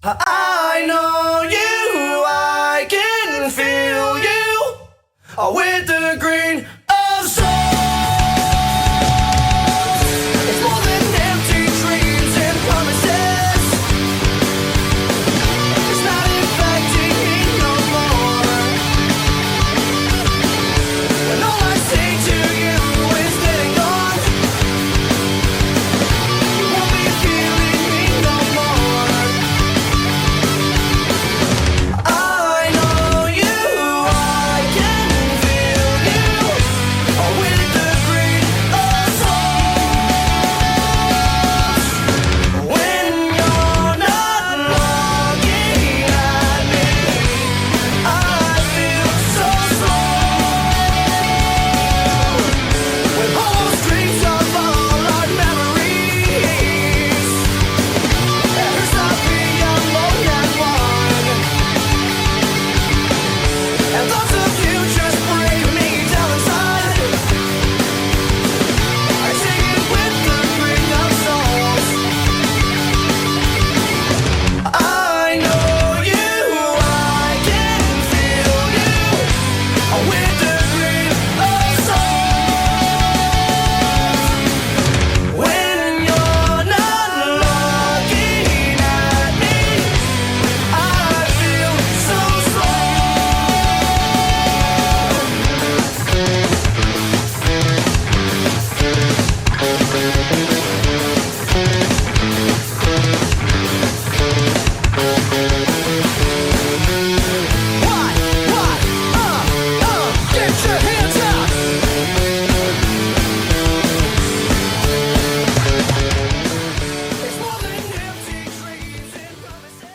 I know you, I can feel you with the green of soul. It's more than empty dreams and promises. It's not infecting me no more. When all I say to you is getting gone, you won't be feeling me no more. I know you, I can feel you with the green of souls. When you're not looking at me, I feel so slow. When all those dreams are all our memories, it hurts not being alone and one. And thoughts of you just break me down inside. I take it with the green of souls. I know you, I can feel you with the green of souls. When you're not looking at me, I feel so slow. Get your hands up. It's more than empty dreams and promises.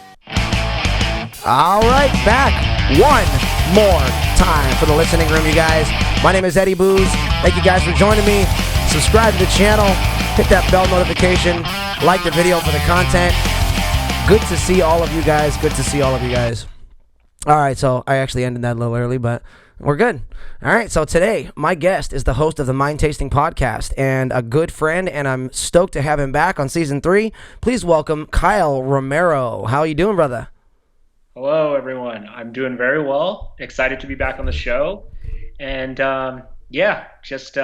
All right, back one more time for the listening room, you guys. My name is Eddie Booze. Thank you guys for joining me. Subscribe to the channel, hit that bell notification, like the video for the content. Good to see all of you guys. Good to see all of you guys. All right, so I actually ended that a little early, but we're good. All right, so today my guest is the host of the Mind Tasting Podcast and a good friend, and I'm stoked to have him back on season 3. Please welcome Kyle Romero. How are you doing, brother? Hello, everyone. I'm doing very well. Excited to be back on the show, and just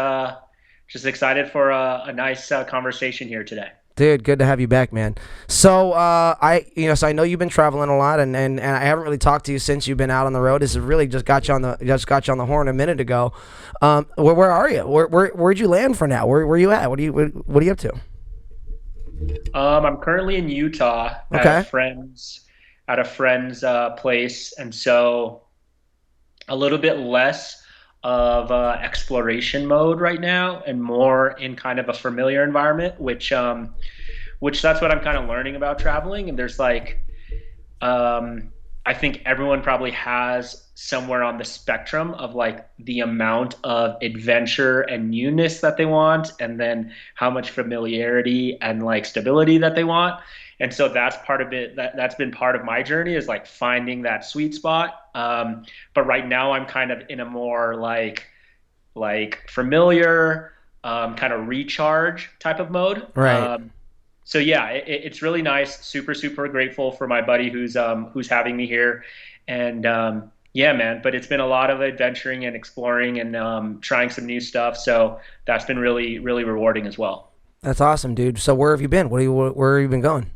excited for a nice conversation here today. Dude, good to have you back, man. So, I know you've been traveling a lot, and I haven't really talked to you since you've been out on the road. This has really just got you on the horn a minute ago. Where are you? Where'd you land for now? Where you at? What are you up to? I'm currently in Utah Okay. at a friend's place, and so a little bit less of exploration mode right now, and more in kind of a familiar environment, which that's what I'm kind of learning about traveling. And there's I think everyone probably has somewhere on the spectrum of like the amount of adventure and newness that they want, and then how much familiarity and like stability that they want. And so that's part of it. That's been part of my journey, is like finding that sweet spot. But right now I'm kind of in a more like familiar, kind of recharge type of mode. Right. So yeah, it's really nice. Super grateful for my buddy who's having me here, and yeah, man. But it's been a lot of adventuring and exploring and trying some new stuff. So that's been really rewarding as well. That's awesome, dude. So where have you been? Where have you been going?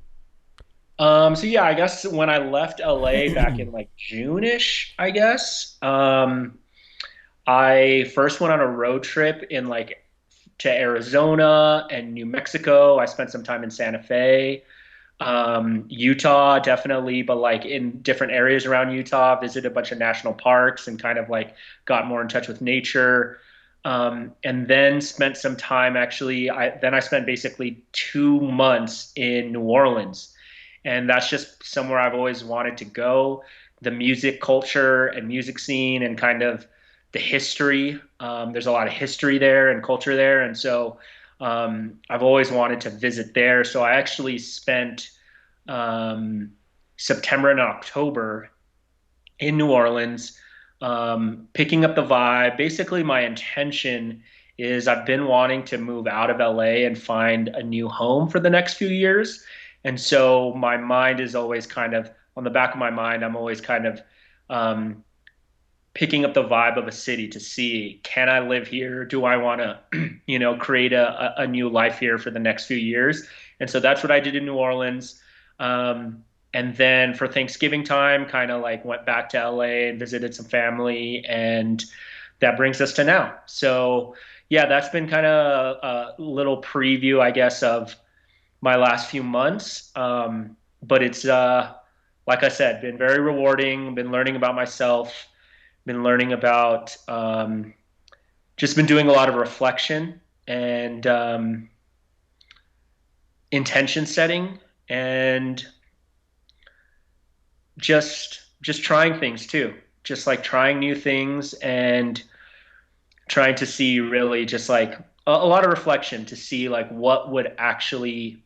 So yeah, I guess when I left LA back in like June-ish, I guess, I first went on a road trip to Arizona and New Mexico. I spent some time in Santa Fe, Utah, definitely, but like in different areas around Utah, visited a bunch of national parks and kind of like got more in touch with nature. And then spent some time I spent basically 2 months in New Orleans. And that's just somewhere I've always wanted to go. The music culture and music scene and kind of the history. There's a lot of history there and culture there. And so I've always wanted to visit there. So I actually spent September and October in New Orleans, picking up the vibe. Basically, my intention is I've been wanting to move out of LA and find a new home for the next few years. And so my mind is always kind of on the back of my mind. I'm always kind of um, picking up the vibe of a city to see, can I live here? Do I want to, create a new life here for the next few years? And so that's what I did in New Orleans. And then for Thanksgiving time, kind of like went back to LA and visited some family, and that brings us to now. So yeah, that's been kind of a little preview, I guess, of my last few months. But it's like I said, been very rewarding. Been learning about myself, been learning about just been doing a lot of reflection and intention setting, and just trying things too, just like trying new things and trying to see really just like a lot of reflection to see like what would actually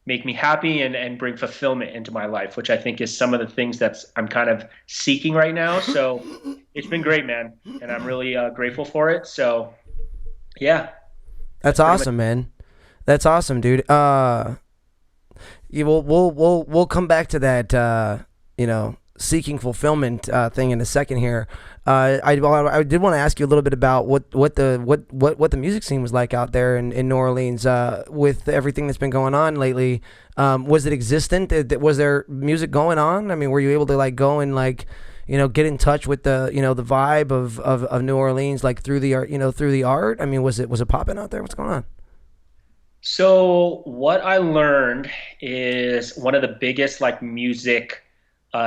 make me happy and bring fulfillment into my life, which I think is some of the things that's I'm kind of seeking right now. So it's been great, man, and I'm really grateful for it. So yeah, That's that's pretty much. awesome, man. That's awesome, dude. We'll come back to that seeking fulfillment thing in a second here. I did want to ask you a little bit about what the music scene was like out there in New Orleans with everything that's been going on lately. Was it existent? Was there music going on? I mean, were you able to like go and like get in touch with the vibe of New Orleans like through the art, through the art? I mean, was it popping out there? What's going on? So what I learned is one of the biggest like music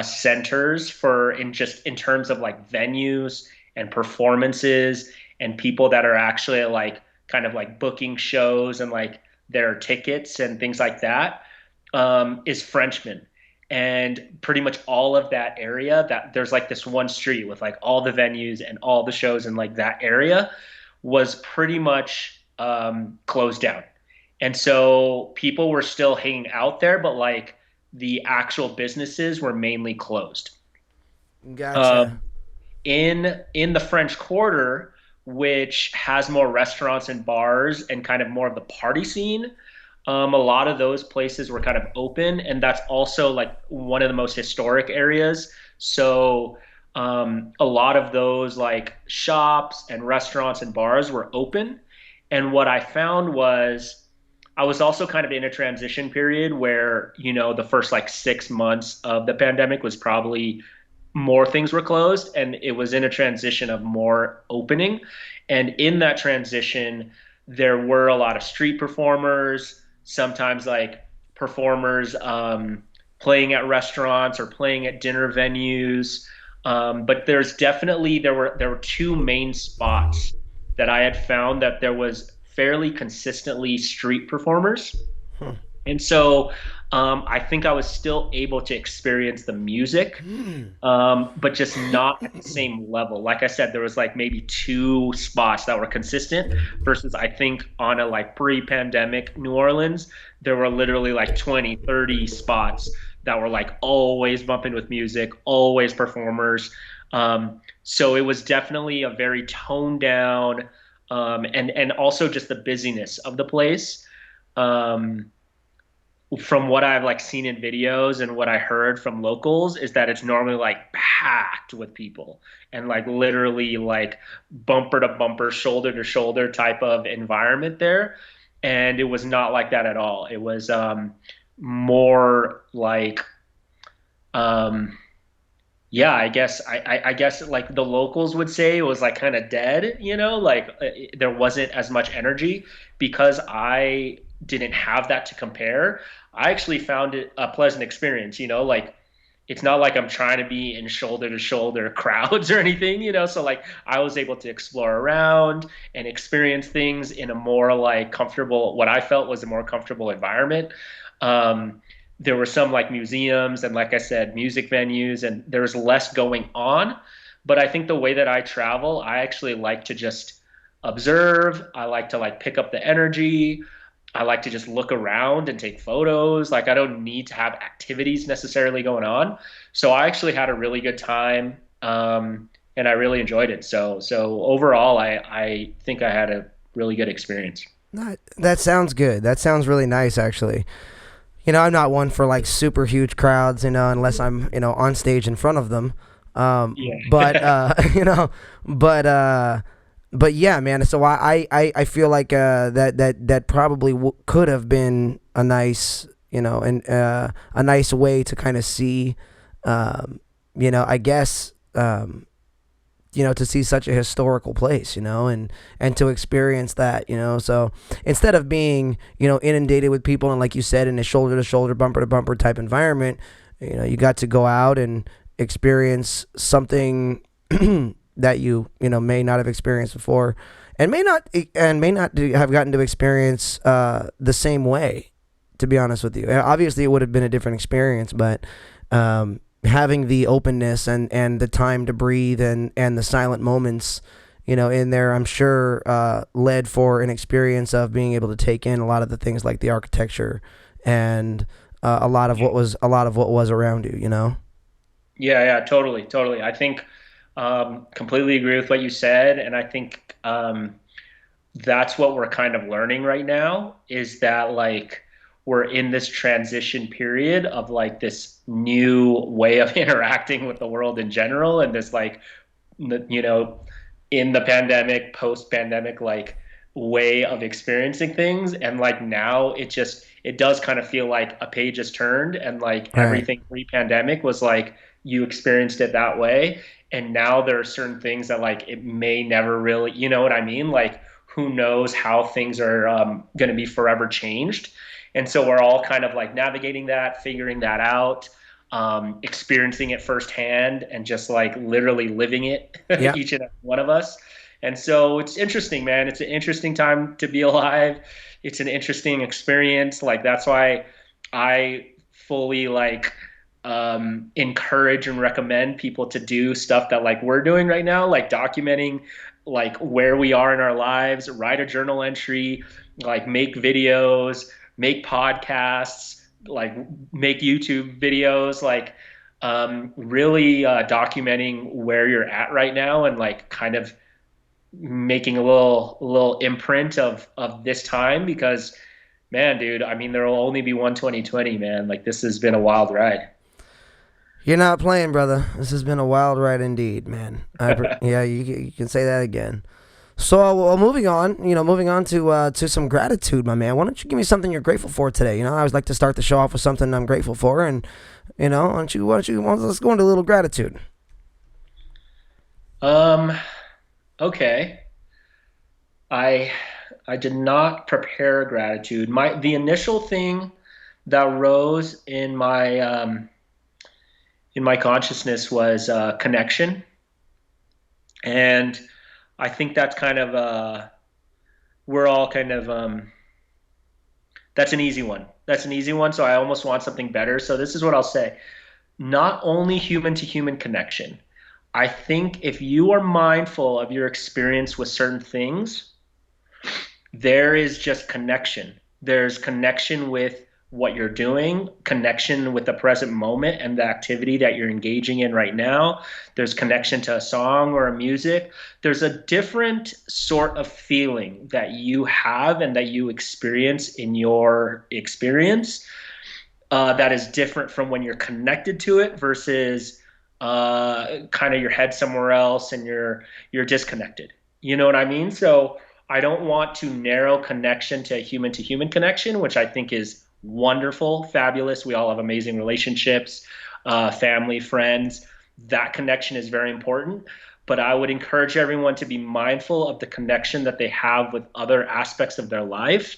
centers for in just in terms of like venues and performances and people that are actually like kind of like booking shows and like their tickets and things like that, is Frenchman. And pretty much all of that area, that there's like this one street with like all the venues and all the shows in like that area was pretty much closed down. And so people were still hanging out there, but like the actual businesses were mainly closed. Gotcha. Um, in the French Quarter, which has more restaurants and bars and kind of more of the party scene, a lot of those places were kind of open, and that's also like one of the most historic areas. So a lot of those like shops and restaurants and bars were open. And what I found was I was also kind of in a transition period where, the first like 6 months of the pandemic was probably more things were closed, and it was in a transition of more opening. And in that transition, there were a lot of street performers, sometimes like performers playing at restaurants or playing at dinner venues. But there were two main spots that I had found that there was fairly consistently street performers. And so I think I was still able to experience the music, but just not at the same level. Like I said, there was like maybe two spots that were consistent versus I think on a like pre-pandemic New Orleans, there were literally like 20, 30 spots that were like always bumping with music, always performers. So it was definitely a very toned down, and also just the busyness of the place. Um, from what I've like seen in videos and what I heard from locals is that it's normally like packed with people and like literally like bumper to bumper, shoulder to shoulder type of environment there. And it was not like that at all. It was more like um, yeah, I guess like the locals would say it was like kind of dead, like there wasn't as much energy because I didn't have that to compare. I actually found it a pleasant experience, like it's not like I'm trying to be in shoulder to shoulder crowds or anything, so like I was able to explore around and experience things in a more like comfortable, what I felt was a more comfortable environment. Um, there were some like museums and like I said, music venues, and there was less going on. But I think the way that I travel, I actually like to just observe. I like to like pick up the energy. I like to just look around and take photos. Like I don't need to have activities necessarily going on. So I actually had a really good time, and I really enjoyed it. So overall, I think I had a really good experience. That sounds good. That sounds really nice, actually. I'm not one for like super huge crowds, unless I'm, on stage in front of them. Yeah. But but but yeah, man. So I feel like that probably could have been a nice, and a nice way to kind of see, I guess, to see such a historical place, and to experience that, So instead of being, inundated with people and like you said, in a shoulder to shoulder, bumper to bumper type environment, you got to go out and experience something that may not have experienced before, and may not have gotten to experience the same way. To be honest with you, obviously it would have been a different experience, but having the openness and the time to breathe and the silent moments, in there, I'm sure led for an experience of being able to take in a lot of the things like the architecture and a lot of what was around you. Yeah, totally. I think completely agree with what you said, and I think that's what we're kind of learning right now is that like we're in this transition period of like this new way of interacting with the world in general, and this like you know in the pandemic, post pandemic like way of experiencing things, and like now it does kind of feel like a page is turned, and like Right. everything pre-pandemic was like you experienced it that way, and now there are certain things that like it may never really, you know what I mean, like who knows how things are going to be forever changed. And so we're all kind of like navigating that, figuring that out, experiencing it firsthand, and just like literally living it, Yeah. each and every one of us. And so it's interesting, man. It's an interesting time to be alive. It's an interesting experience. Like that's why I fully like encourage and recommend people to do stuff that like we're doing right now, like documenting like where we are in our lives, write a journal entry, like make videos, make podcasts, like make YouTube videos, like really documenting where you're at right now, and like kind of making a little imprint of this time, because man, dude, I mean there will only be one 2020, man. Like this has been a wild ride. You're not playing, brother. This has been a wild ride indeed, man. Yeah, you can say that again. So, moving on to some gratitude, my man. Why don't you give me something you're grateful for today? I always like to start the show off with something I'm grateful for, and let's go into a little gratitude. Um, okay. I I did not prepare gratitude. The initial thing that rose in my consciousness was connection, and I think that's kind of we're all kind of that's an easy one. That's an easy one. So I almost want something better. So this is what I'll say. Not only human to human connection. I think if you are mindful of your experience with certain things, there is just connection. There's connection with what you're doing, connection with the present moment and the activity that you're engaging in right now. There's connection to a song or a music. There's a different sort of feeling that you have and that you experience in your experience that is different from when you're connected to it versus kind of your head somewhere else and you're disconnected. You know what I mean? So I don't want to narrow connection to human connection, which I think is wonderful, fabulous. We all have amazing relationships, family, friends. That connection is very important. But I would encourage everyone to be mindful of the connection that they have with other aspects of their life,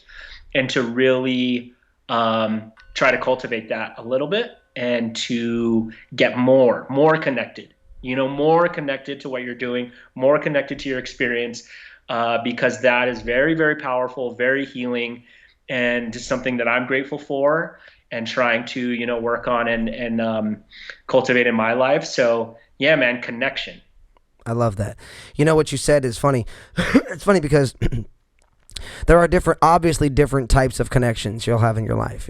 and to really try to cultivate that a little bit, and to get more connected, more connected to what you're doing, more connected to your experience, because that is very, very powerful, very healing, and just something that I'm grateful for and trying to, work on and cultivate in my life. So yeah, man, connection. I love that. What you said is funny. It's funny because there are obviously different types of connections you'll have in your life,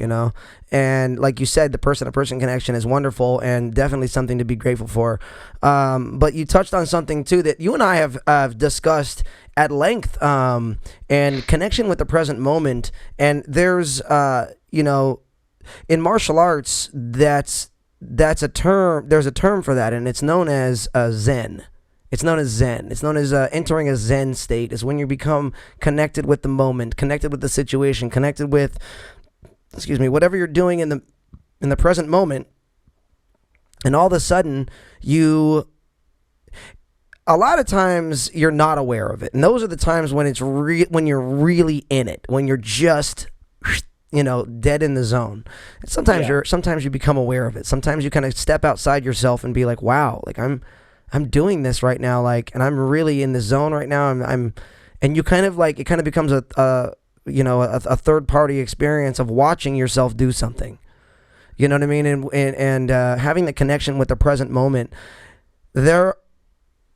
and like you said, the person-to-person connection is wonderful and definitely something to be grateful for. But you touched on something too that you and I have discussed at length, and connection with the present moment. And there's in martial arts, that's a term. There's a term for that, and it's known as Zen. It's known as Zen. It's known as entering a Zen state. Is when you become connected with the moment, connected with the situation, connected with, whatever you're doing in the present moment, and all of a sudden a lot of times you're not aware of it, and those are the times when when you're really in it, when you're just dead in the zone. And sometimes you become aware of it. Sometimes you kind of step outside yourself and be like, wow, like I'm doing this right now, like, and I'm really in the zone right now. And you kind of like, it kind of becomes a third party experience of watching yourself do something. You know what I mean? And having the connection with the present moment.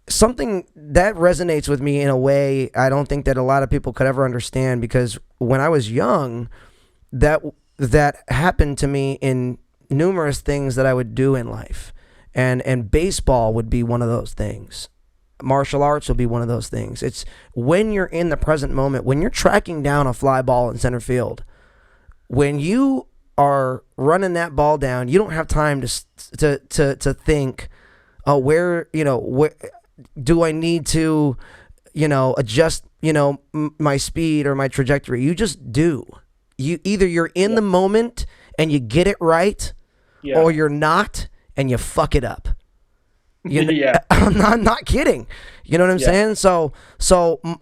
Something that resonates with me in a way I don't think that a lot of people could ever understand, because when I was young, that happened to me in numerous things that I would do in life. And baseball would be one of those things. Martial arts will be one of those things. It's when you're in the present moment, when you're tracking down a fly ball in center field, when you are running that ball down, you don't have time to think, oh, where do I need to, adjust, my speed or my trajectory. You just do. You're in the moment and you get it right, or you're not and you fuck it up. Yeah. I'm not kidding. You know what I'm saying? So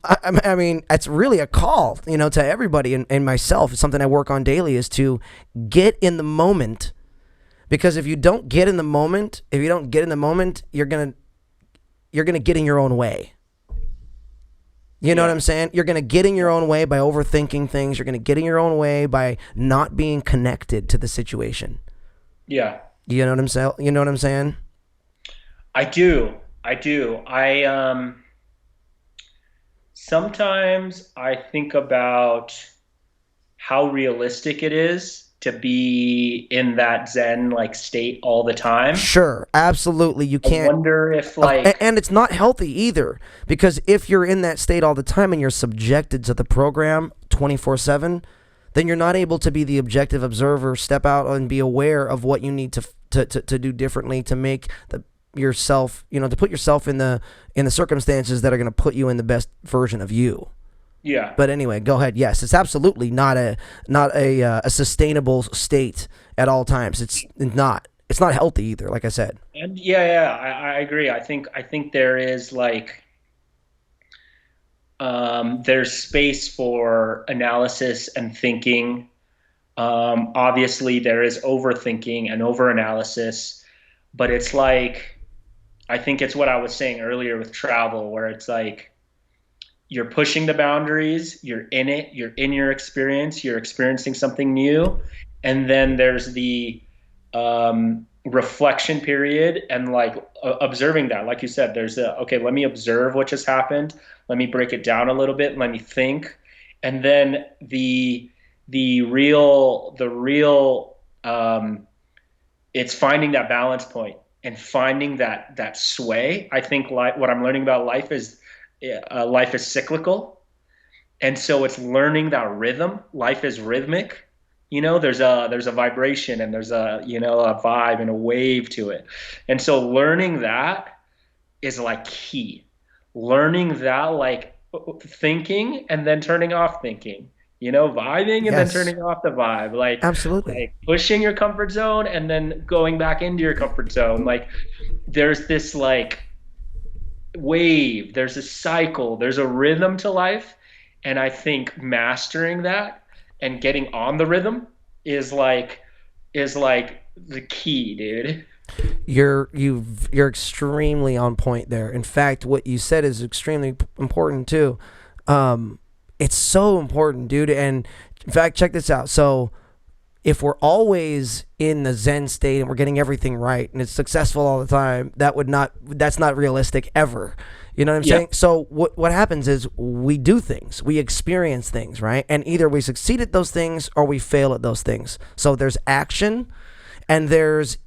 I mean, it's really a call, to everybody and myself. It's something I work on daily, is to get in the moment. Because if you don't get in the moment, you're gonna get in your own way. You know what I'm saying? You're gonna get in your own way by overthinking things. You're gonna get in your own way by not being connected to the situation. Yeah. You know what I'm saying? You know what I'm saying? I do. Sometimes I think about how realistic it is to be in that Zen like state all the time. Sure, absolutely. You can't. I wonder if like, and it's not healthy either, because if you're in that state all the time and you're subjected to the program 24/7, then you're not able to be the objective observer, step out and be aware of what you need to do differently to make yourself, to put yourself in the circumstances that are going to put you in the best version of you. Yeah. But anyway, go ahead. Yes, it's absolutely not a sustainable state at all times. It's not healthy either, like I said. And I agree. I think there is like, there's space for analysis and thinking. Obviously there is overthinking and overanalysis, but it's like, I think it's what I was saying earlier with travel, where it's like, you're pushing the boundaries, you're in it, you're in your experience, you're experiencing something new. And then there's the reflection period and like observing that. Like you said, there's okay, let me observe what just happened. Let me break it down a little bit. Let me think. And then the real it's finding that balance point and finding that sway. I think what I'm learning about life is cyclical. And so it's learning that rhythm. Life is rhythmic. There's a vibration and there's a vibe and a wave to it. And so learning that is like key. Learning that, like thinking and then turning off thinking, vibing and then turning off the vibe. Like, absolutely. Like pushing your comfort zone and then going back into your comfort zone. Like there's this like wave, there's a cycle, there's a rhythm to life. And I think mastering that and getting on the rhythm is like the key, dude. You're extremely on point there. In fact, what you said is extremely important too. It's so important, dude. And in fact, check this out. So if we're always in the Zen state and we're getting everything right and it's successful all the time, that's not realistic ever. You know what I'm saying? So what happens is we do things, we experience things, right? And either we succeed at those things or we fail at those things. So there's action, and there's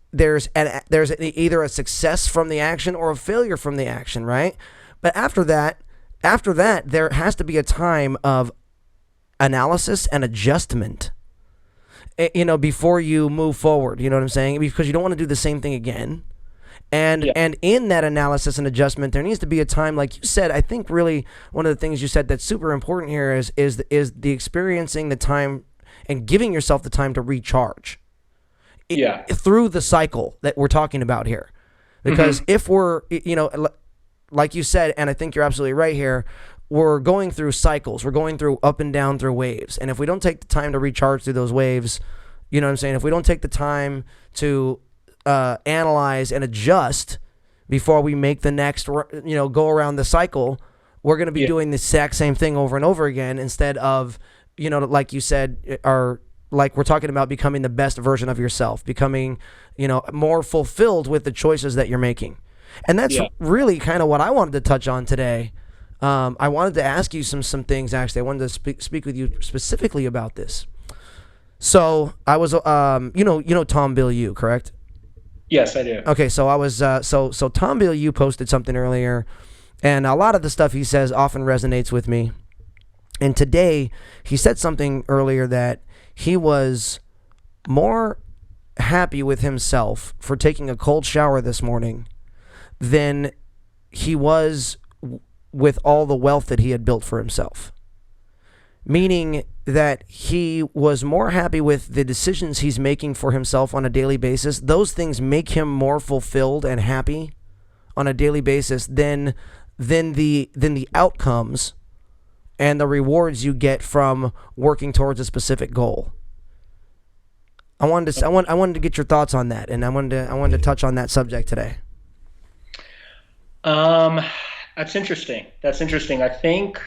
either a success from the action or a failure from the action, right? But after that, there has to be a time of analysis and adjustment. before you move forward. You know what I'm saying? Because you don't want to do the same thing again. And in that analysis and adjustment, there needs to be a time, like you said. I think really one of the things you said that's super important here is the experiencing the time and giving yourself the time to recharge. Through the cycle that we're talking about here, because if we're like you said, and I think you're absolutely right here, we're going through cycles. We're going through up and down through waves, and if we don't take the time to recharge through those waves, you know what I'm saying? If we don't take the time to analyze and adjust before we make the next, go around the cycle, we're going to be doing the exact same thing over and over again instead of, like you said, like we're talking about becoming the best version of yourself, becoming, more fulfilled with the choices that you're making. And that's really kind of what I wanted to touch on today. I wanted to ask you some things, actually. I wanted to speak with you specifically about this. So I was, Tom Bilyeu, correct? Yes, I do. Okay, so I was so Tom Bilyeu posted something earlier, and a lot of the stuff he says often resonates with me. And today he said something earlier that he was more happy with himself for taking a cold shower this morning than he was with all the wealth that he had built for himself. Meaning that he was more happy with the decisions he's making for himself on a daily basis. Those things make him more fulfilled and happy on a daily basis than the outcomes and the rewards you get from working towards a specific goal. I wanted to get your thoughts on that, and I wanted to touch on that subject today. That's interesting. I think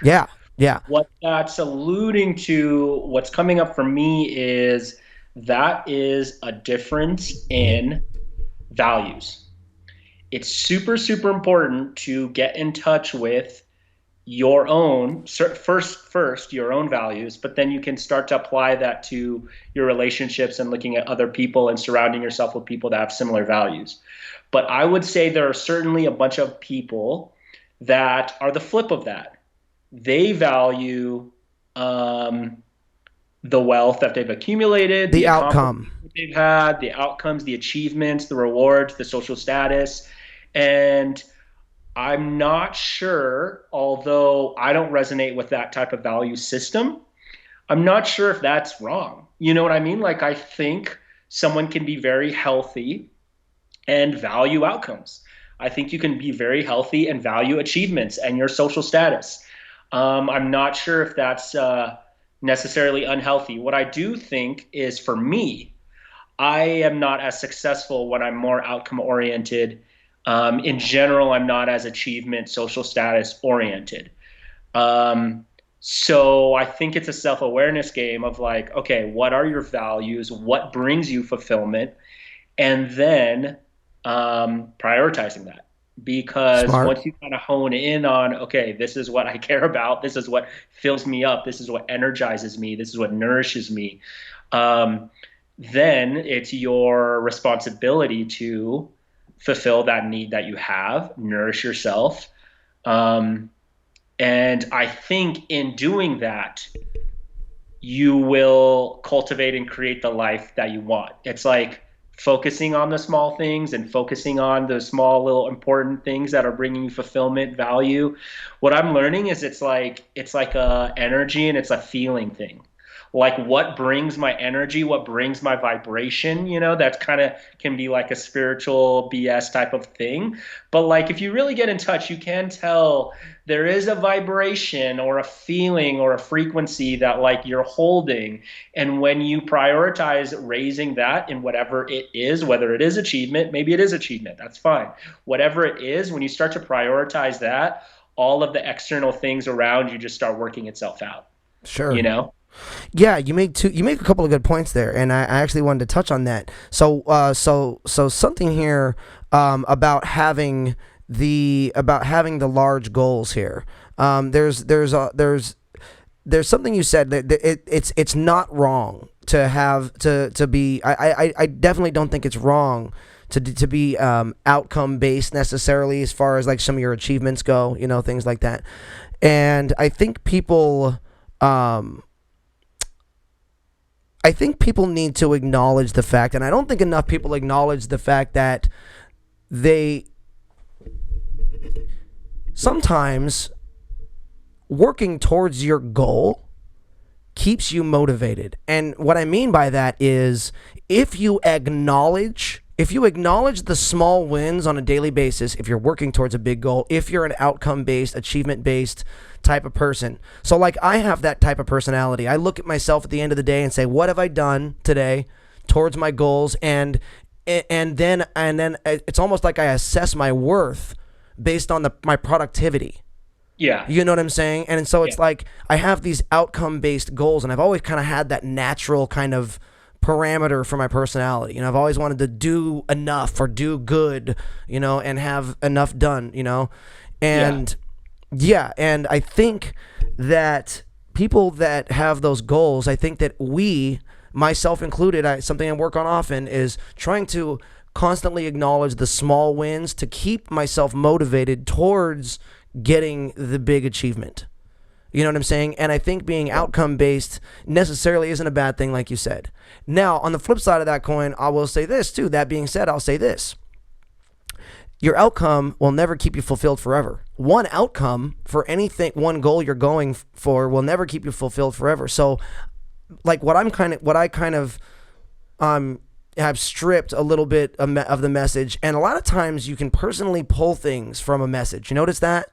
what that's alluding to, what's coming up for me is that is a difference in values. It's super, super important to get in touch with your own, first your own values, but then you can start to apply that to your relationships and looking at other people and surrounding yourself with people that have similar values. But I would say there are certainly a bunch of people that are the flip of that. They value the wealth that they've accumulated, the outcome they've had, the outcomes, the achievements, the rewards, the social status. And I'm not sure, although I don't resonate with that type of value system, I'm not sure if that's wrong. You know what I mean? Like, I think someone can be very healthy and value outcomes. I think you can be very healthy and value achievements and your social status. I'm not sure if that's necessarily unhealthy. What I do think is, for me, I am not as successful when I'm more outcome oriented. In general, I'm not as achievement, social status oriented. So I think it's a self-awareness game of like, okay, what are your values? What brings you fulfillment? And then prioritizing that. Because once you kind of hone in on, okay, this is what I care about, this is what fills me up, this is what energizes me, this is what nourishes me, then it's your responsibility to fulfill that need that you have, nourish yourself. And I think in doing that, you will cultivate and create the life that you want. It's like focusing on the small things and focusing on the small little important things that are bringing you fulfillment, value. What I'm learning is it's like a energy and it's a feeling thing. Like, what brings my energy, what brings my vibration, that's kind of can be like a spiritual BS type of thing. But like, if you really get in touch, you can tell there is a vibration or a feeling or a frequency that like you're holding. And when you prioritize raising that in whatever it is, whether it is achievement, maybe it is achievement, that's fine. Whatever it is, when you start to prioritize that, all of the external things around you just start working itself out. Sure. Yeah, you make a couple of good points there, and I actually wanted to touch on that. So something here about having the large goals here. There's something you said that it's not wrong to have to be. I definitely don't think it's wrong to be outcome based necessarily, as far as like some of your achievements go, things like that. And I think people. I think people need to acknowledge the fact, and I don't think enough people acknowledge the fact that they sometimes working towards your goal keeps you motivated. And what I mean by that is if you acknowledge the small wins on a daily basis, if you're working towards a big goal, if you're an outcome based, achievement based type of person. So like I have that type of personality. I look at myself at the end of the day and say, what have I done today towards my goals? And then it's almost like I assess my worth based on my productivity. Yeah. You know what I'm saying? And so it's like I have these outcome based goals, and I've always kind of had that natural kind of parameter for my personality. You know, I've always wanted to do enough or do good, you know, and have enough done, you know. And and I think that people that have those goals, I think that we, myself included, something I work on often is trying to constantly acknowledge the small wins to keep myself motivated towards getting the big achievement. You know what I'm saying? And I think being outcome based necessarily isn't a bad thing, like you said. Now, on the flip side of that coin, I will say this too. That being said, I'll say this. Your outcome will never keep you fulfilled forever. One outcome for anything, one goal you're going for will never keep you fulfilled forever. So like what I kind of have stripped a little bit of the message, and a lot of times you can personally pull things from a message. You notice that?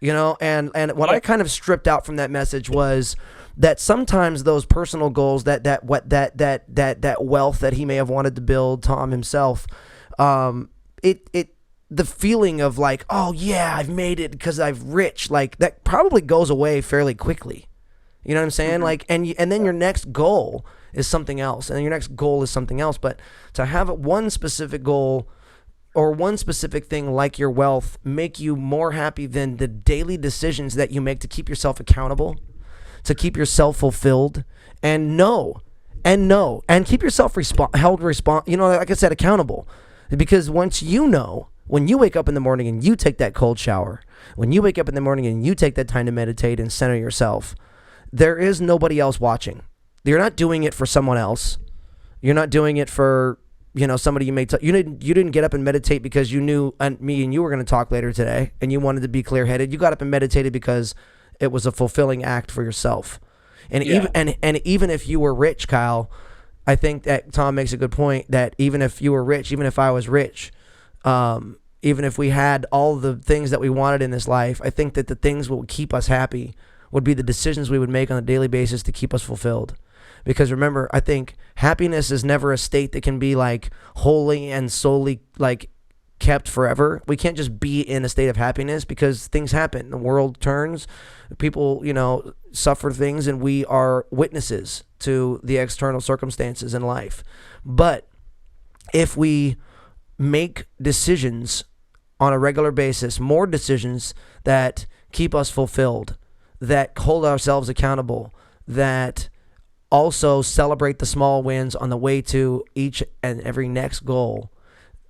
You know, and what I kind of stripped out from that message was that sometimes those personal goals, that wealth that he may have wanted to build, Tom himself, the feeling of like, oh yeah, I've made it because I've rich, like that probably goes away fairly quickly. You know what I'm saying? Mm-hmm. Like, and then your next goal is something else, and your next goal is something else. But to have one specific goal or one specific thing like your wealth make you more happy than the daily decisions that you make to keep yourself accountable, to keep yourself fulfilled, and keep yourself you know, like I said, accountable. Because once you know, when you wake up in the morning and you take that cold shower, when you wake up in the morning and you take that time to meditate and center yourself, there is nobody else watching. You're not doing it for someone else. You're not doing it for, you know, somebody you may you didn't get up and meditate because you knew me and you were going to talk later today and you wanted to be clear-headed. You got up and meditated because it was a fulfilling act for yourself. And even if you were rich, Kyle, I think that Tom makes a good point that even if you were rich, even if I was rich, even if we had all the things that we wanted in this life, I think that the things that would keep us happy would be the decisions we would make on a daily basis to keep us fulfilled. Because remember, I think happiness is never a state that can be like wholly and solely like kept forever. We can't just be in a state of happiness because things happen. The world turns, people, you know, suffer things, and we are witnesses to the external circumstances in life. But if we make decisions on a regular basis, more decisions that keep us fulfilled, that hold ourselves accountable, that also celebrate the small wins on the way to each and every next goal,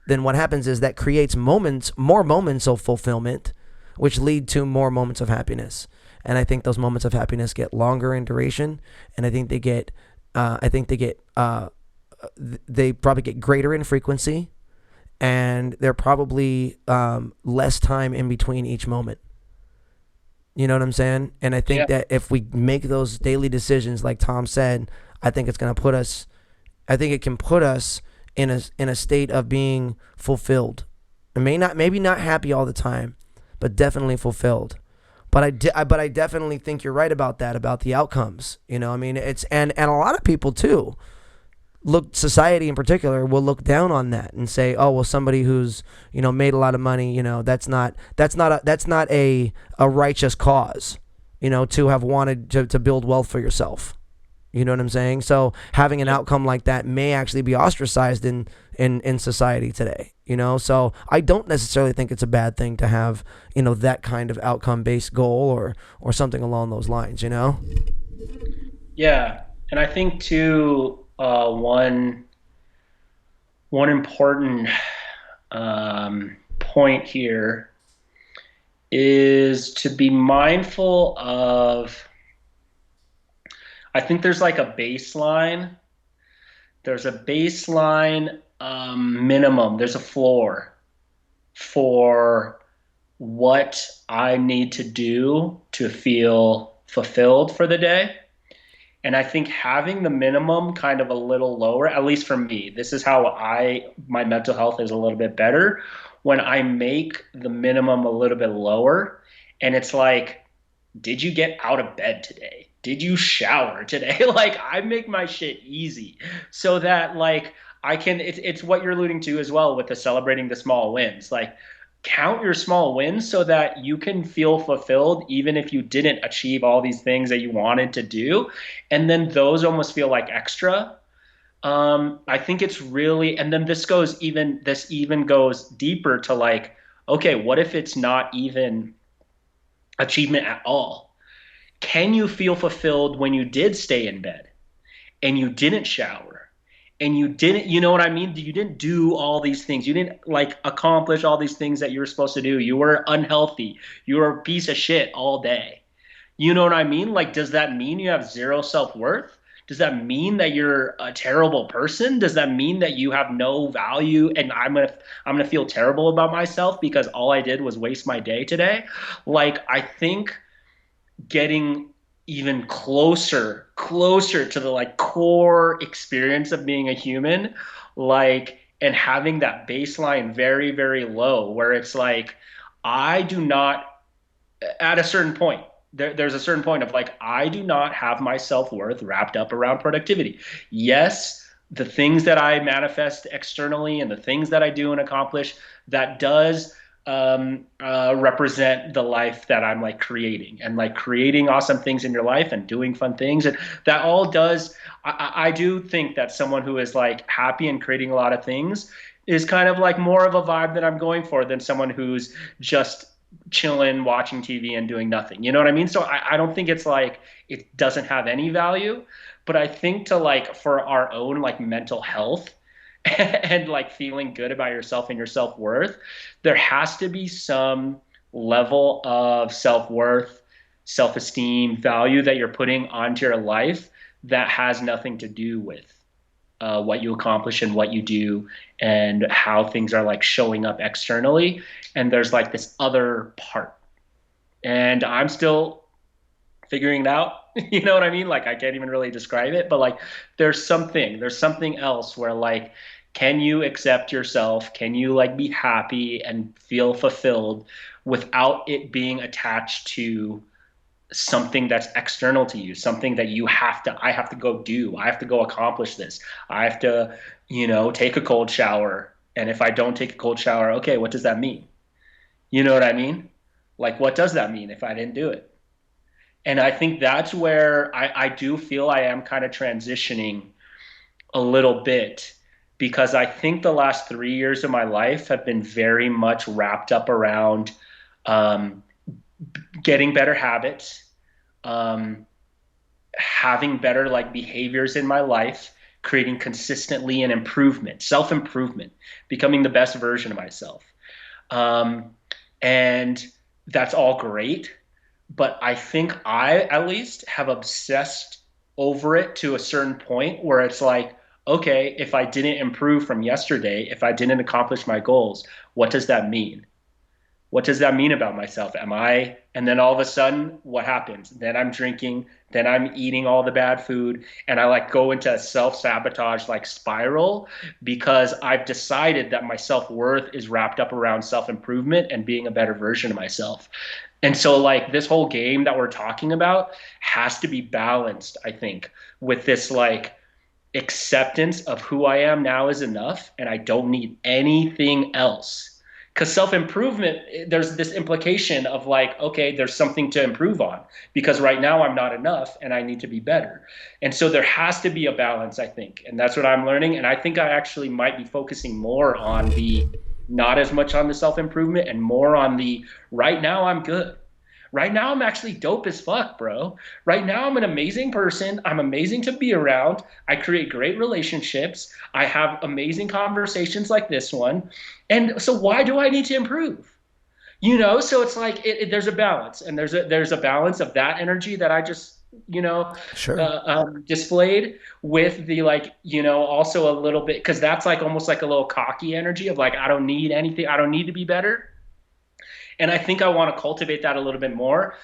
then what happens is that creates more moments of fulfillment, which lead to more moments of happiness. And I think those moments of happiness get longer in duration, and I think they probably get greater in frequency, and they're probably less time in between each moment. You know what I'm saying? And I think that if we make those daily decisions, like Tom said, I think it can put us in a state of being fulfilled. Maybe not happy all the time, but definitely fulfilled. But I definitely think you're right about that, about the outcomes. You know, I mean, and a lot of people too, society in particular will look down on that and say, oh, well, somebody who's, you know, made a lot of money, you know, that's not a righteous cause, you know, to have wanted to build wealth for yourself. You know what I'm saying? So having an outcome like that may actually be ostracized in society today, you know? So I don't necessarily think it's a bad thing to have, you know, that kind of outcome-based goal or something along those lines, you know? Yeah. And I think too, one important point here is to be mindful of I think there's like a baseline. There's a baseline minimum. There's a floor for what I need to do to feel fulfilled for the day. And I think having the minimum kind of a little lower, at least for me, this is how my mental health is a little bit better when I make the minimum a little bit lower. And it's like, did you get out of bed today? Did you shower today? Like I make my shit easy so that like it's what you're alluding to as well with the celebrating the small wins. Like count your small wins so that you can feel fulfilled even if you didn't achieve all these things that you wanted to do. And then those almost feel like extra. I think it's really, and then this even goes deeper to like, okay, what if it's not even achievement at all? Can you feel fulfilled when you did stay in bed and you didn't shower and you didn't, you know what I mean? You didn't do all these things. You didn't like accomplish all these things that you were supposed to do. You were unhealthy. You were a piece of shit all day. You know what I mean? Like, does that mean you have zero self-worth? Does that mean that you're a terrible person? Does that mean that you have no value and I'm gonna feel terrible about myself because all I did was waste my day today? Like, I think getting even closer to the like core experience of being a human, like, and having that baseline very, very low where it's like, I do not, at a certain point, there's a certain point of like, I do not have my self-worth wrapped up around productivity. Yes, the things that I manifest externally and the things that I do and accomplish, that does represent the life that I'm like creating and like creating awesome things in your life and doing fun things. And that all does, I do think that someone who is like happy and creating a lot of things is kind of like more of a vibe that I'm going for than someone who's just chilling, watching TV and doing nothing. You know what I mean? So I don't think it's like it doesn't have any value, but I think to like for our own like mental health and like feeling good about yourself and your self-worth, there has to be some level of self-worth, self-esteem, value that you're putting onto your life that has nothing to do with what you accomplish and what you do and how things are like showing up externally. And there's like this other part. And I'm still figuring it out. You know what I mean? Like I can't even really describe it, but like there's something else where like, can you accept yourself? Can you like be happy and feel fulfilled without it being attached to something that's external to you, something that I have to go do. I have to go accomplish this. I have to, take a cold shower. And if I don't take a cold shower, okay, what does that mean? You know what I mean? Like, what does that mean if I didn't do it? And I think that's where I do feel I am kind of transitioning a little bit because I think the last 3 years of my life have been very much wrapped up around um, getting better habits, um, having better like behaviors in my life, creating consistently an improvement, self-improvement, becoming the best version of myself. Um, and that's all great. But I think I at least have obsessed over it to a certain point where it's like, okay, if I didn't improve from yesterday, if I didn't accomplish my goals, what does that mean? What does that mean about myself? And then all of a sudden, what happens? Then I'm drinking, then I'm eating all the bad food, and I like go into a self-sabotage like spiral because I've decided that my self-worth is wrapped up around self-improvement and being a better version of myself. And so like this whole game that we're talking about has to be balanced, I think, with this like acceptance of who I am now is enough and I don't need anything else. Because self-improvement, there's this implication of like, okay, there's something to improve on because right now I'm not enough and I need to be better. And so there has to be a balance, I think. And that's what I'm learning. And I think I actually might be focusing more on the, not as much on the self-improvement and more on the right now I'm good. Right now, I'm actually dope as fuck, bro. Right now, I'm an amazing person. I'm amazing to be around. I create great relationships. I have amazing conversations like this one. And so why do I need to improve? So it's like there's a balance and there's a balance of that energy that I just Sure. displayed with the like, also a little bit, because that's like almost like a little cocky energy of like, I don't need anything, I don't need to be better. And I think I want to cultivate that a little bit more.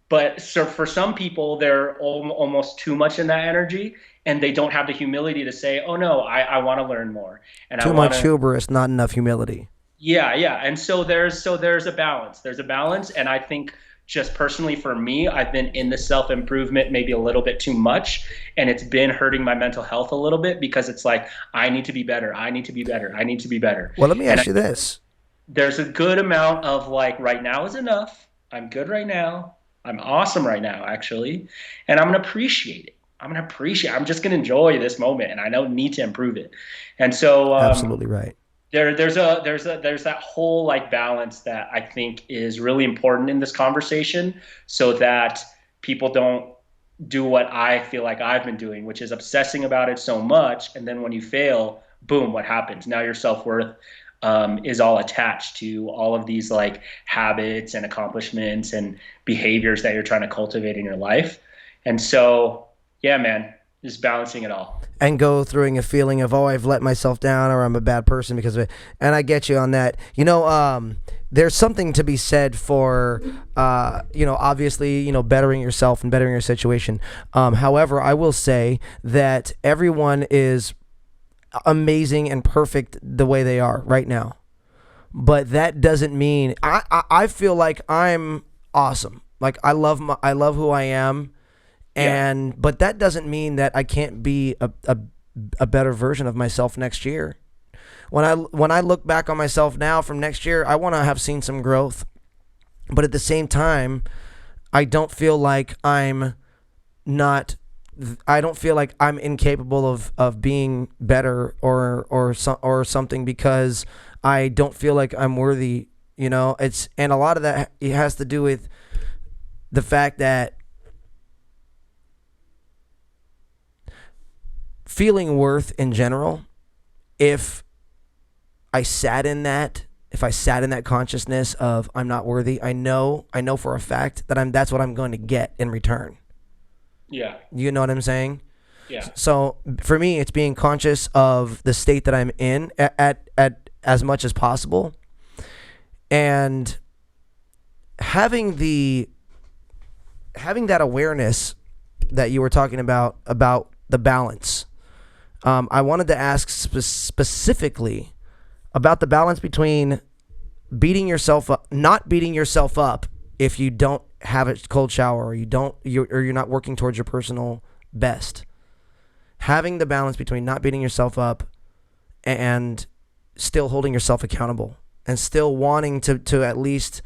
But so for some people, they're almost too much in that energy, and they don't have the humility to say, "Oh no, I want to learn more, and I Too want much to." hubris, not enough humility. Yeah, yeah. And so there's a balance. There's a balance, and I think just personally for me, I've been in the self improvement maybe a little bit too much, and it's been hurting my mental health a little bit because it's like I need to be better. I need to be better. I need to be better. Well, let me And ask you this. there's a good amount of like right now is enough. I'm good right now. I'm awesome right now, actually. And I'm going to appreciate it. I'm just going to enjoy this moment, and I don't need to improve it. And so, Absolutely right. there's that whole like balance that I think is really important in this conversation, so that people don't do what I feel like I've been doing, which is obsessing about it so much, and then when you fail, boom, what happens? Now your self worth is all attached to all of these like habits and accomplishments and behaviors that you're trying to cultivate in your life. And so, yeah, man, just balancing it all. And go through a feeling of, oh, I've let myself down or I'm a bad person because of it. And I get you on that. There's something to be said for, obviously, bettering yourself and bettering your situation. However, I will say that everyone is amazing and perfect the way they are right now. But that doesn't mean I feel like I'm awesome. Like I love who I am, Yeah. and but that doesn't mean that I can't be a better version of myself next year. When I look back on myself now from next year, I want to have seen some growth. But at the same time, I don't feel like not I don't feel like I'm incapable of being better or something because I don't feel like I'm worthy. It's and a lot of that it has to do with the fact that feeling worth in general, if if I sat in that consciousness of I'm not worthy, I know for a fact that that's what I'm going to get in return. Yeah. You know what I'm saying? Yeah. So for me, it's being conscious of the state that I'm in at as much as possible, and having that awareness that you were talking about the balance. I wanted to ask specifically about the balance between beating yourself up, not beating yourself up if you don't have a cold shower or you're not working towards your personal best. Having the balance between not beating yourself up and still holding yourself accountable and still wanting to at least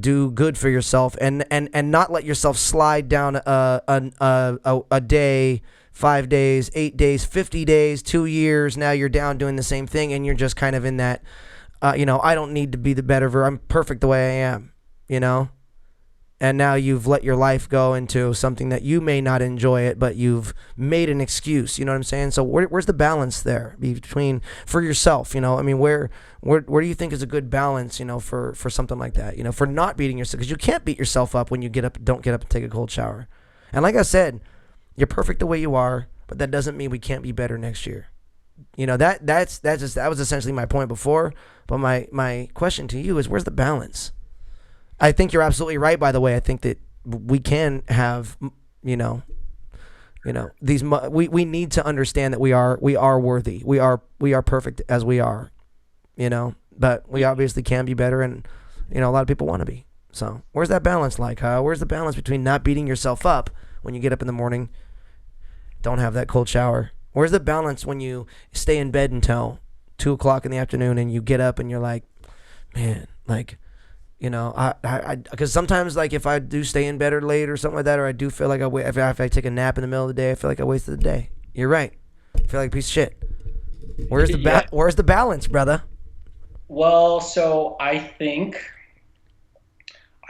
do good for yourself and not let yourself slide down a day, 5 days, 8 days, 50 days, 2 years. Now you're down doing the same thing and you're just kind of in that, I don't need to be the better I'm perfect the way I am, and now you've let your life go into something that you may not enjoy it, but you've made an excuse. You know what I'm saying? So where's the balance there between for yourself? I mean, where do you think is a good balance? For something like that. For not beating yourself, because you can't beat yourself up when you don't get up and take a cold shower. And like I said, you're perfect the way you are, but that doesn't mean we can't be better next year. That was essentially my point before. But my question to you is, where's the balance? I think you're absolutely right. By the way, I think that we can have, these. We need to understand that we are worthy. We are perfect as we are, But we obviously can be better, and a lot of people want to be. So where's that balance like? Where's the balance between not beating yourself up when you get up in the morning, don't have that cold shower? Where's the balance when you stay in bed until 2 o'clock in the afternoon and you get up and you're like, man, like. Because sometimes, like, if I do stay in bed or late or something like that, or I do feel like if I take a nap in the middle of the day, I feel like I wasted the day. You're right. I feel like a piece of shit. Where's the Yeah. where's the balance, brother? Well, so I think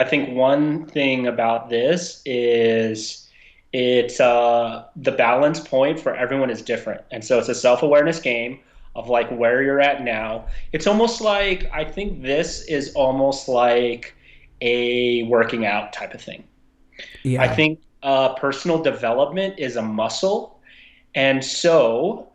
one thing about this is it's the balance point for everyone is different. And so it's a self-awareness game of like where you're at now. It's almost like I think this is almost like a working out type of thing. I Yeah. think personal development is a muscle. And so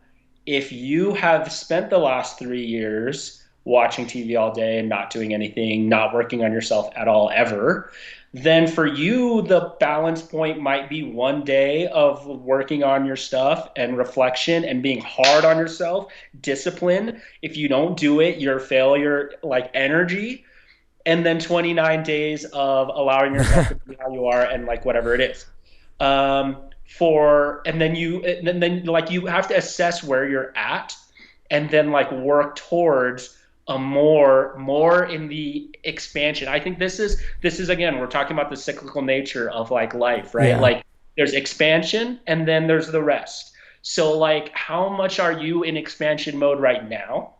if you have spent the last 3 years watching TV all day and not doing anything, not working on yourself at all ever, then for you, the balance point might be one day of working on your stuff and reflection and being hard on yourself, discipline. If you don't do it, you're failure like energy. And then 29 days of allowing yourself to be how you are and like whatever it is. For and then like you have to assess where you're at and then like work towards a more in the expansion. I think this is again, we're talking about the cyclical nature of like life, right? Yeah. Like there's expansion and then there's the rest. So like how much are you in expansion mode right now?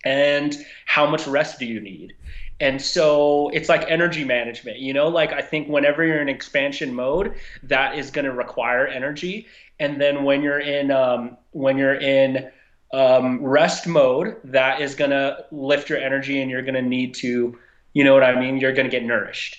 And how much rest do you need? And so it's like energy management, like I think whenever you're in expansion mode, that is going to require energy. And then when you're in rest mode, that is going to lift your energy and you're going to need to, you know what I mean? You're going to get nourished.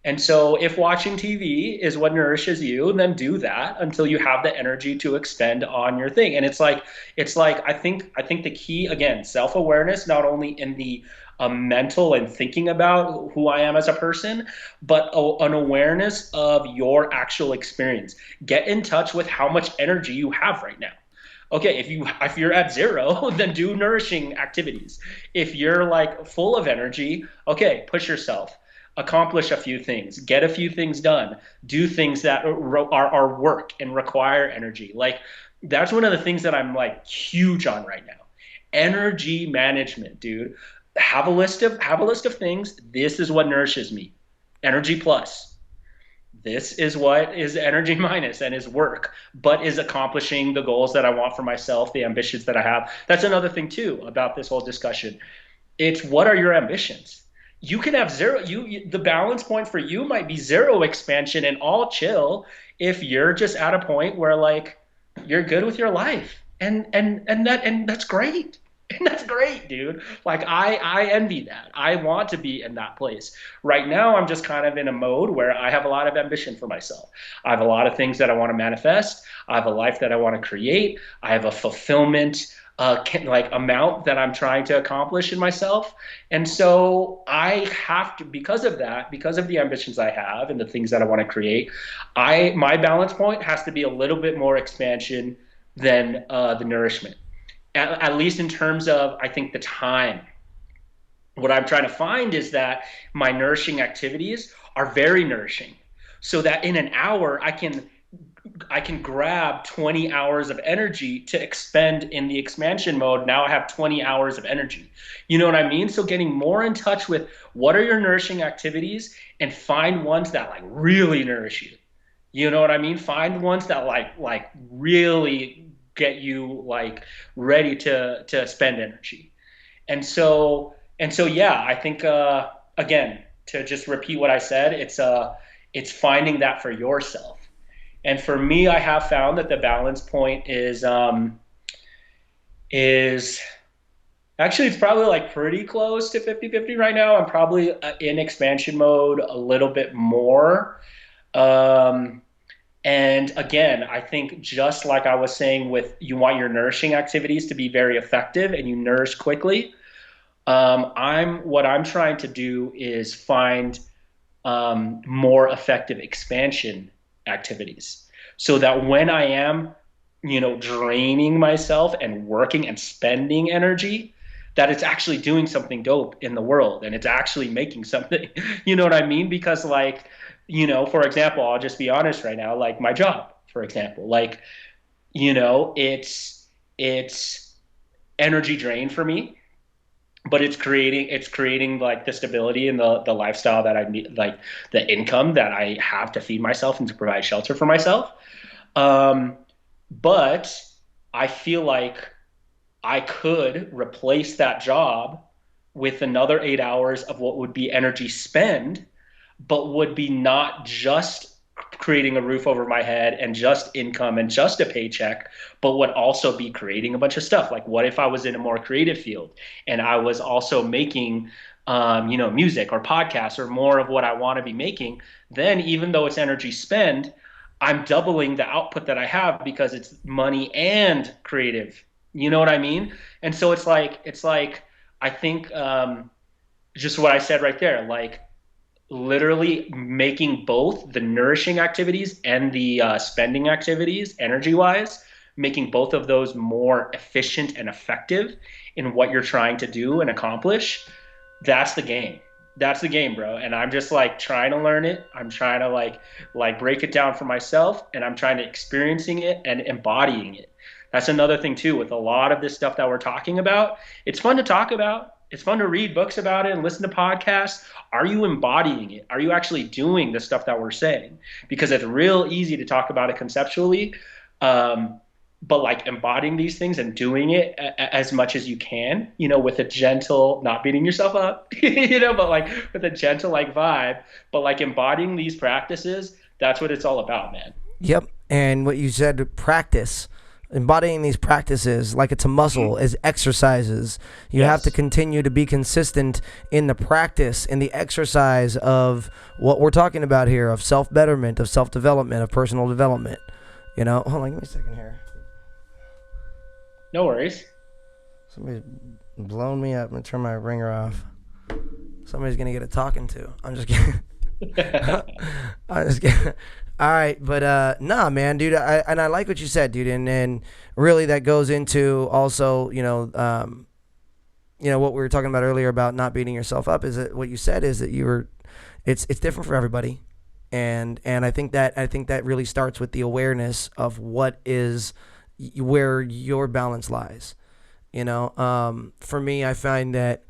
And so if watching TV is what nourishes you, then do that until you have the energy to extend on your thing. And it's like I think the key again, self-awareness, not only in the mental and thinking about who I am as a person, but an awareness of your actual experience. Get in touch with how much energy you have right now. Okay, if you're at zero, then do nourishing activities. If you're like full of energy, okay, push yourself, accomplish a few things, get a few things done, do things that are work and require energy. Like that's one of the things that I'm like huge on right now. Energy management, dude. Have a list of things. This is what nourishes me. Energy plus. This is what is energy minus and is work, but is accomplishing the goals that I want for myself, the ambitions that I have. That's another thing too about this whole discussion. It's what are your ambitions? You can have zero. The balance point for you might be zero expansion and all chill if you're just at a point where like you're good with your life, and that's great. And that's great, dude. Like I envy that. I want to be in that place. Right now, I'm just kind of in a mode where I have a lot of ambition for myself. I have a lot of things that I want to manifest. I have a life that I want to create. I have a fulfillment like amount that I'm trying to accomplish in myself. And so I have to, because of that, because of the ambitions I have and the things that I want to create, my balance point has to be a little bit more expansion than the nourishment. At least in terms of, I think, the time. What I'm trying to find is that my nourishing activities are very nourishing, so that in an hour I can grab 20 hours of energy to expend in the expansion mode. Now I have 20 hours of energy. You know what I mean? So getting more in touch with what are your nourishing activities and find ones that like really nourish you. You know what I mean? Find ones that like really get you like ready to spend energy. And so yeah, I think again, to just repeat what I said, it's finding that for yourself. And for me, I have found that the balance point is actually, it's probably like pretty close to 50-50 right now. I'm probably in expansion mode a little bit more. Um, and again, I think just like I was saying with you want your nourishing activities to be very effective and you nourish quickly. What I'm trying to do is find more effective expansion activities so that when I am, draining myself and working and spending energy, that it's actually doing something dope in the world and it's actually making something, you know what I mean? Because like, for example, I'll just be honest right now, like my job, for example, like, it's energy drain for me, but it's creating like the stability and the lifestyle that I need, like the income that I have to feed myself and to provide shelter for myself. Um, but I feel like I could replace that job with another 8 hours of what would be energy spend, but would be not just creating a roof over my head and just income and just a paycheck, but would also be creating a bunch of stuff. Like, what if I was in a more creative field and I was also making music or podcasts or more of what I want to be making, then even though it's energy spend, I'm doubling the output that I have because it's money and creative. You know what I mean? And so it's like I think just what I said right there, like literally making both the nourishing activities and the spending activities energy wise, making both of those more efficient and effective in what you're trying to do and accomplish. That's the game. That's the game, bro. And I'm just like trying to learn it. I'm trying to like break it down for myself, and I'm trying to experiencing it and embodying it. That's another thing too with a lot of this stuff that we're talking about. It's fun to talk about. It's fun to read books about it and listen to podcasts. Are you embodying it? Are you actually doing the stuff that we're saying? Because it's real easy to talk about it conceptually, um, but like embodying these things and doing it as much as you can, with a gentle, not beating yourself up, but like with a gentle like vibe, but like embodying these practices, that's what it's all about, man. Yep. And what you said, practice. Embodying these practices like it's a muscle, as exercises. You have to Yes. continue to be consistent in the practice, in the exercise of what we're talking about here, of self-betterment, of self-development, of personal development. Hold on, give me a second here. No worries. Somebody's blown me up. I'm going to turn my ringer off. Somebody's going to get a talking to. I'm just kidding. I'm just kidding. All right, but nah, man, dude, I like what you said, dude, and really that goes into also, what we were talking about earlier about not beating yourself up. Is that what you said? Is that it's different for everybody, and I think that really starts with the awareness of what is where your balance lies. For me, I find that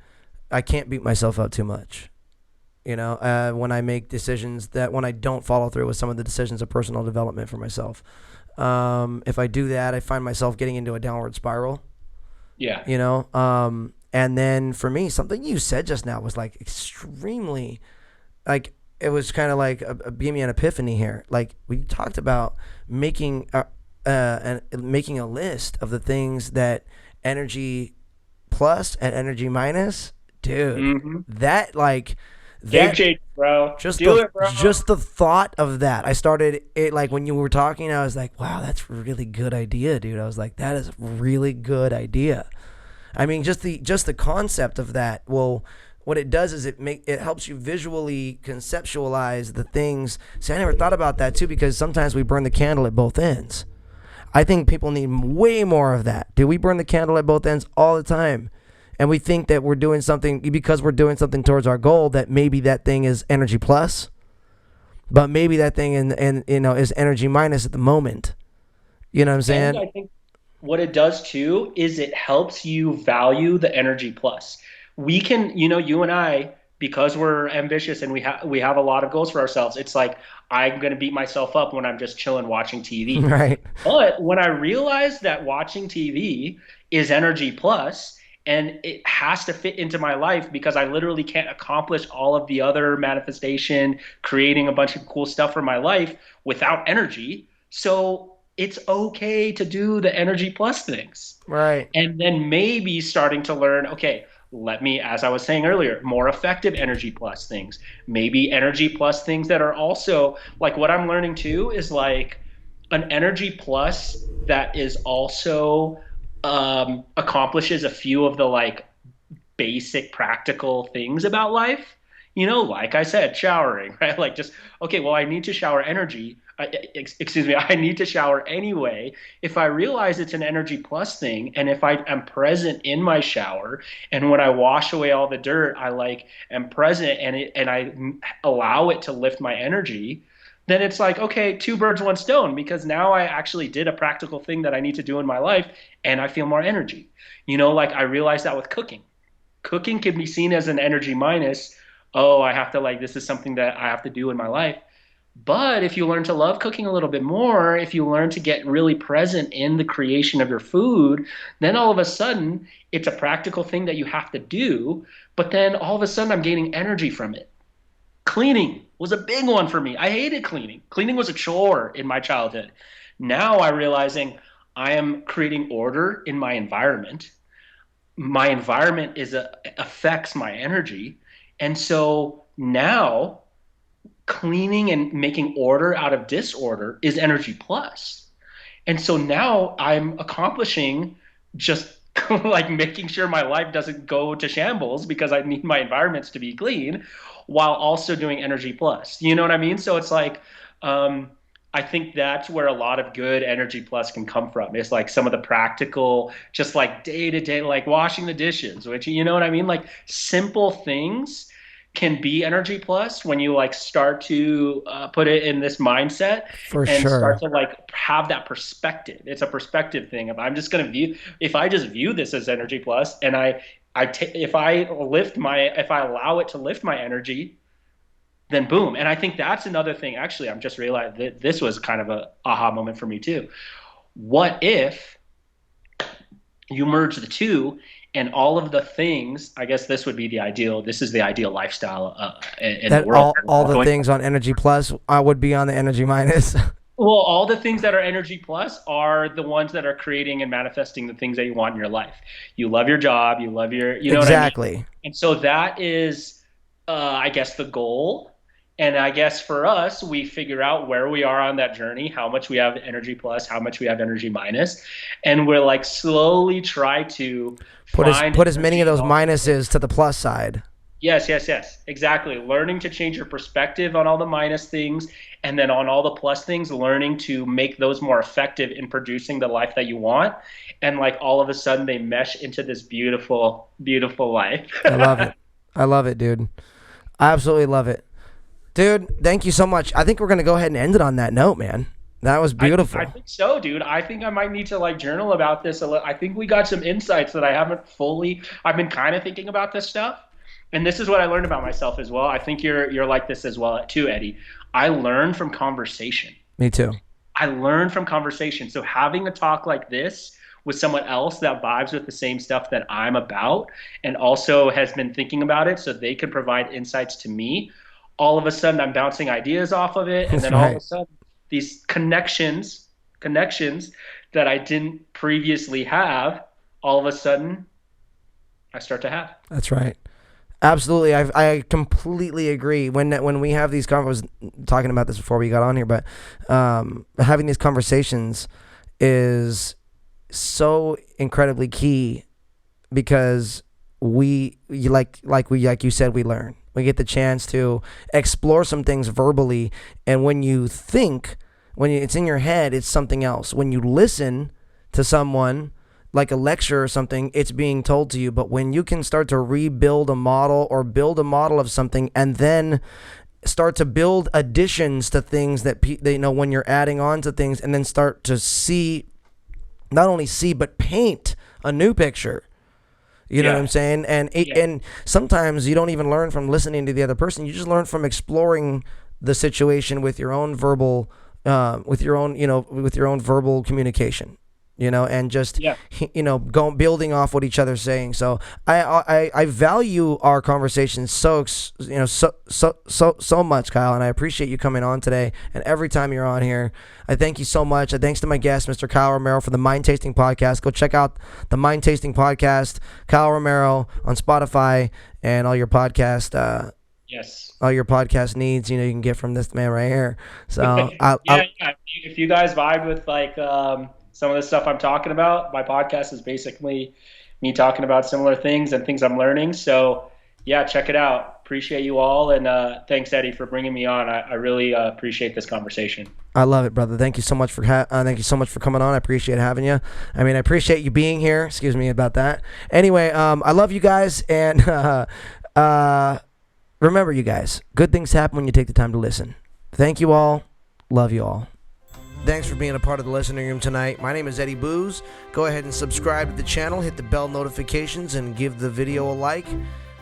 I can't beat myself up too much. When I make decisions, that when I don't follow through with some of the decisions of personal development for myself. If I do that, I find myself getting into a downward spiral. Yeah. And then for me, something you said just now was like extremely, like it was kind of like gave me an epiphany here. Like we talked about making making a list of the things that energy plus and energy minus, dude. Mm-hmm. That like Game that changer, bro. just Do the it, bro. just the thought of that. I started it like when you were talking. I was like, wow, that's a really good idea, dude. I was like, that is a really good idea. I mean, just the concept of that. Well, what it does is it helps you visually conceptualize the things. See, I never thought about that too, because sometimes we burn the candle at both ends. I think people need way more of that. Do we burn the candle at both ends all the time? And we think that we're doing something because we're doing something towards our goal, that maybe that thing is energy plus, but maybe that thing is energy minus at the moment. You know what I'm And saying? I think what it does too is it helps you value the energy plus. We can, you and I, because we're ambitious and we have a lot of goals for ourselves. It's like I'm gonna beat myself up when I'm just chilling watching TV. Right. But when I realized that watching TV is energy plus and it has to fit into my life because I literally can't accomplish all of the other manifestation, creating a bunch of cool stuff for my life without energy. So it's okay to do the energy plus things. Right. And then maybe starting to learn, okay, let me, as I was saying earlier, more effective energy plus things. Maybe energy plus things that are also like what I'm learning too is like an energy plus that is also accomplishes a few of the like basic practical things about life. Like I said, showering, right? Like just, okay, well, I need to shower energy. Excuse me, I need to shower anyway. If I realize it's an energy plus thing, and if I am present in my shower, and when I wash away all the dirt, I like am present and I allow it to lift my energy, then it's like, okay, two birds, one stone, because now I actually did a practical thing that I need to do in my life, and I feel more energy. Like I realized that with cooking. Cooking can be seen as an energy minus. Oh, I have to like, this is something that I have to do in my life. But if you learn to love cooking a little bit more, if you learn to get really present in the creation of your food, then all of a sudden it's a practical thing that you have to do. But then all of a sudden I'm gaining energy from it. Cleaning was a big one for me. I hated cleaning. Cleaning was a chore in my childhood. Now I'm realizing I am creating order in my environment. My environment affects my energy, And so now cleaning and making order out of disorder is energy plus. And so now I'm accomplishing just like making sure my life doesn't go to shambles because I need my environments to be clean while also doing energy plus. You know what I mean? So it's like, um, I think that's where a lot of good energy plus can come from. It's like some of the practical, just like day to day, like washing the dishes, which, you know what I mean? Like simple things can be energy plus when you like start to put it in this mindset For and start sure. to like have that perspective. It's a perspective thing. If I'm just going to view, if I just view this as energy plus and if I lift my, if I allow it to lift my energy, then boom. And I think that's another thing. Actually, I'm just realized that this was kind of a aha moment for me too. What if you merge the two and all of the things, I guess this would be the ideal, this is the ideal lifestyle in the That world. all the Going, things on Energy Plus I would be on the Energy Minus. well, all the things that are energy plus are the ones that are creating and manifesting the things that you want in your life. You love your job, you love your, you know what I mean? Exactly. And so that is, I guess, the goal. And I guess for us, we figure out where we are on that journey, how much we have energy plus, how much we have energy minus, and we're like slowly try to find Put as many of energy in those all these things. minuses to the plus side. Yes, yes, yes, exactly. Learning to change your perspective on all the minus things, and then on all the plus things, learning to make those more effective in producing the life that you want. And like all of a sudden, they mesh into this beautiful, beautiful life. I love it. I love it, dude. I absolutely love it. Dude, thank you so much. I think we're going to go ahead and end it on that note, man. That was beautiful. I think so, dude. I think I might need to like journal about this a little. I think we got some insights that I haven't fully. I've been kind of thinking about this stuff, and this is what I learned about myself as well. I think you're like this as well too, Eddie. I learn from conversation. Me too. I learn from conversation. So having a talk like this with someone else that vibes with the same stuff that I'm about and also has been thinking about it so they can provide insights to me, all of a sudden I'm bouncing ideas off of it. And That's then all of right. a sudden these connections that I didn't previously have, all of a sudden I start to have. That's right. Absolutely, I completely agree. When we have these conversations, talking about this before we got on here, but having these conversations is so incredibly key because like you said, we learn. We get the chance to explore some things verbally, and when you think, it's in your head, it's something else. When you listen to someone like a lecture or something, it's being told to you. But when you can start to rebuild a model or build a model of something and then start to build additions to things that they know when you're adding on to things and then start to see, not only see, but paint a new picture. You know what I'm saying? And sometimes you don't even learn from listening to the other person. You just learn from exploring the situation with your own verbal, with your own verbal communication. And just, Yeah. building off what each other's saying. So I value our conversations so much, Kyle, and I appreciate you coming on today. And every time you're on here, I thank you so much. Thanks to my guest, Mr. Kyle Romero, for the Mind Tasting Podcast. Go check out the Mind Tasting Podcast, Kyle Romero, on Spotify and all your podcast. Yes. All your podcast needs, you can get from this man right here. So Yeah. If you guys vibe with like some of the stuff I'm talking about, my podcast is basically me talking about similar things and things I'm learning. So yeah, check it out. Appreciate you all, and thanks, Eddie, for bringing me on. I really appreciate this conversation. I love it, brother. Thank you so much for coming on. I appreciate having you. I appreciate you being here. Excuse me about that. Anyway, I love you guys, and remember, you guys, good things happen when you take the time to listen. Thank you all. Love you all. Thanks for being a part of the listening room tonight. My name is Eddie Booz. Go ahead and subscribe to the channel, hit the bell notifications, and give the video a like.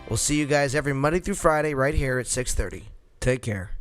We'll see you guys every Monday through Friday right here at 6:30. Take care.